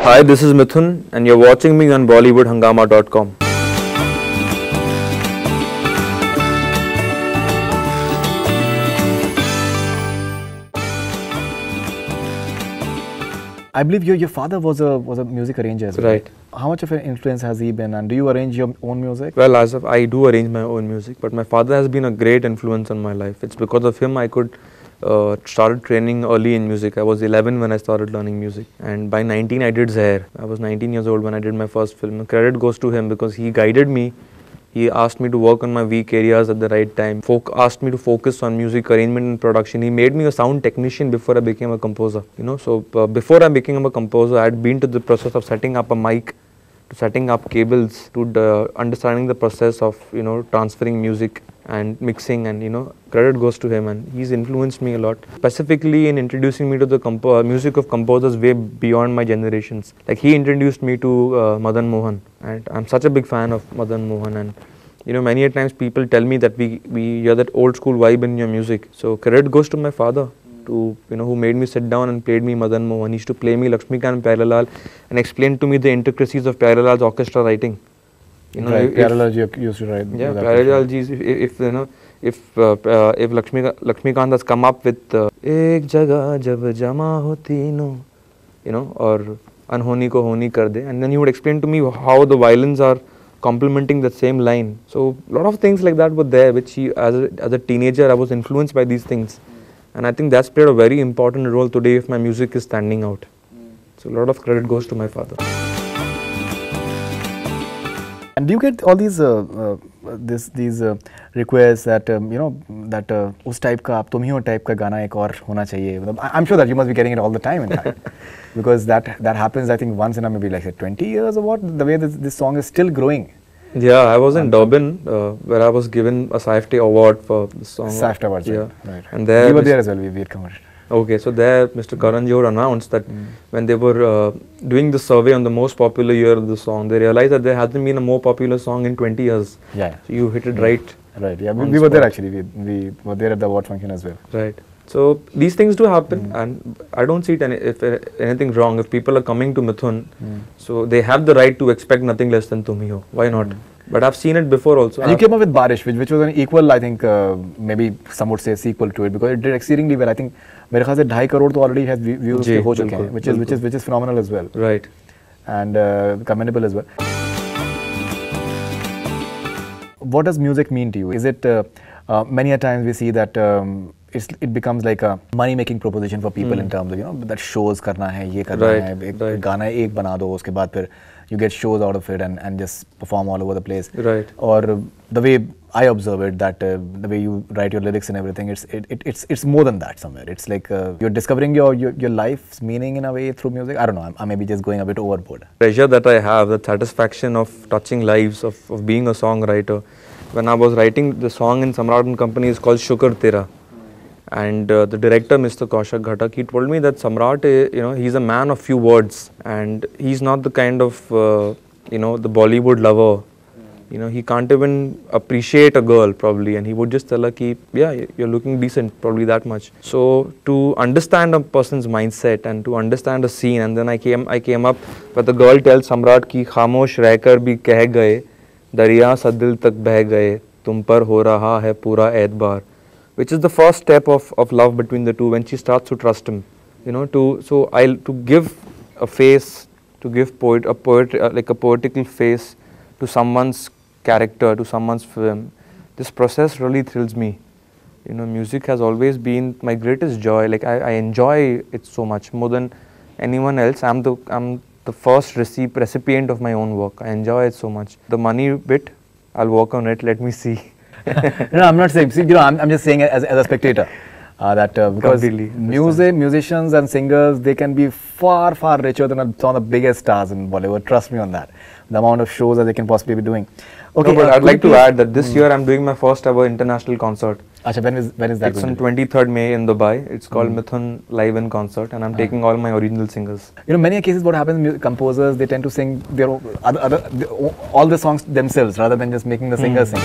Hi, this is Mithoon and you're watching me on BollywoodHungama.com. I believe your father was a music arranger as well. Right. How much of an influence has he been, and do you arrange your own music? Well, I do arrange my own music, but my father has been a great influence on my life. It's because of him I could started training early in music. I was 11 when I started learning music, and by 19 I did Zahir. I was 19 years old when I did my first film. Credit goes to him because he guided me. He asked me to work on my weak areas at the right time, asked me to focus on music arrangement and production. He made me a sound technician before I became a composer, So before I became a composer, I had been to the process of setting up a mic, to setting up cables, to understanding the process of, transferring music and mixing, and, credit goes to him, and he's influenced me a lot, specifically in introducing me to the music of composers way beyond my generations. Like, he introduced me to Madan Mohan, and I'm such a big fan of Madan Mohan, and many a times people tell me that we hear that old school vibe in your music. So credit goes to my father, who made me sit down and played me Madan Mohan. He used to play me Lakshmikant and Pyarelal and explain to me the intricacies of Pyarelal's orchestra writing. Pyarelal you used to write. Yeah, Pyarelal ji, if Lakshmikant has come up with Ek jagah jab jama ho teeno, or Anhoni ko honi kar de, and then he would explain to me how the violins are complementing the same line. So a lot of things like that were there, which as a teenager I was influenced by these things, and I think that's played a very important role today if my music is standing out. So a lot of credit goes to my father. And do you get all these these requests that that उस type का तुम ही हो type का गाना एक और होना चाहिए? I'm sure that you must be getting it all the time, in fact, because that happens, I think, once in maybe like 20 years or what. The way this song is still growing. Yeah, I was in Durban where I was given a SAIFTE award for the song. SAIFTE award, yeah. Right. And there we were there as well. We had covered. Okay, so there Mr. Karan Johar announced that when they were doing the survey on the most popular year of the song, they realized that there hasn't been a more popular song in 20 years. Yeah. So you hit it right. Right, yeah. We were there actually. We were there at the award function as well. Right. So these things do happen, and I don't see if anything wrong. If people are coming to Mithoon, so they have the right to expect nothing less than Tum Hi Ho. Why not? But I've seen it before also. And you came up with Barish, which was an equal, I think, maybe some would say sequel to it, because it did exceedingly well. I think मेरे ख्याल से 2.5 crore तो already has views हो चुके हैं, which is phenomenal as well. Right. And commendable as well. What does music mean to you? Is it many a times we see that it becomes like a money making proposition for people in terms of that shows करना है, ये करना है, गाना एक बना दो, उसके बाद फिर you get shows out of it and just perform all over the place. Right. Or the way I observe it, that the way you write your lyrics and everything, it's more than that somewhere. It's like you're discovering your life's meaning in a way through music. I don't know. I may be just going a bit overboard. Pleasure that I have, the satisfaction of touching lives, of being a songwriter. When I was writing the song in Samrat and Company is called Shukr Tera. And the director, Mr. Kaushik Ghatak, he told me that Samrat, he's a man of few words, and he's not the kind of, the Bollywood lover. He can't even appreciate a girl probably, and he would just tell her, yeah, you're looking decent, probably that much. So to understand a person's mindset and to understand a scene, and then I came up where the girl tells Samrat ki khamosh rehkar bhi keh gaye, dariya sa dil tak beh gaye, tum par ho raha hai pura aitbar. Which is the first step of love between the two, when she starts to trust him, to give a face, to give like a poetical face to someone's character, to someone's film. This process really thrills me. Music has always been my greatest joy. Like I enjoy it so much more than anyone else. I'm the first recipient of my own work. I enjoy it so much. The money bit, I'll work on it. Let me see. No, I'm not saying. See, I'm just saying as a spectator that because musicians and singers, they can be far richer than some of the biggest stars in Bollywood. Trust me on that. The amount of shows that they can possibly be doing. Okay, but I'd like to add that this year I'm doing my first ever international concert. Achha, when is that? It's on 23rd May in Dubai. It's called Mithoon Live in Concert, and I'm taking all my original singers. Many cases what happens, composers, they tend to sing all the songs themselves rather than just making the singer sing.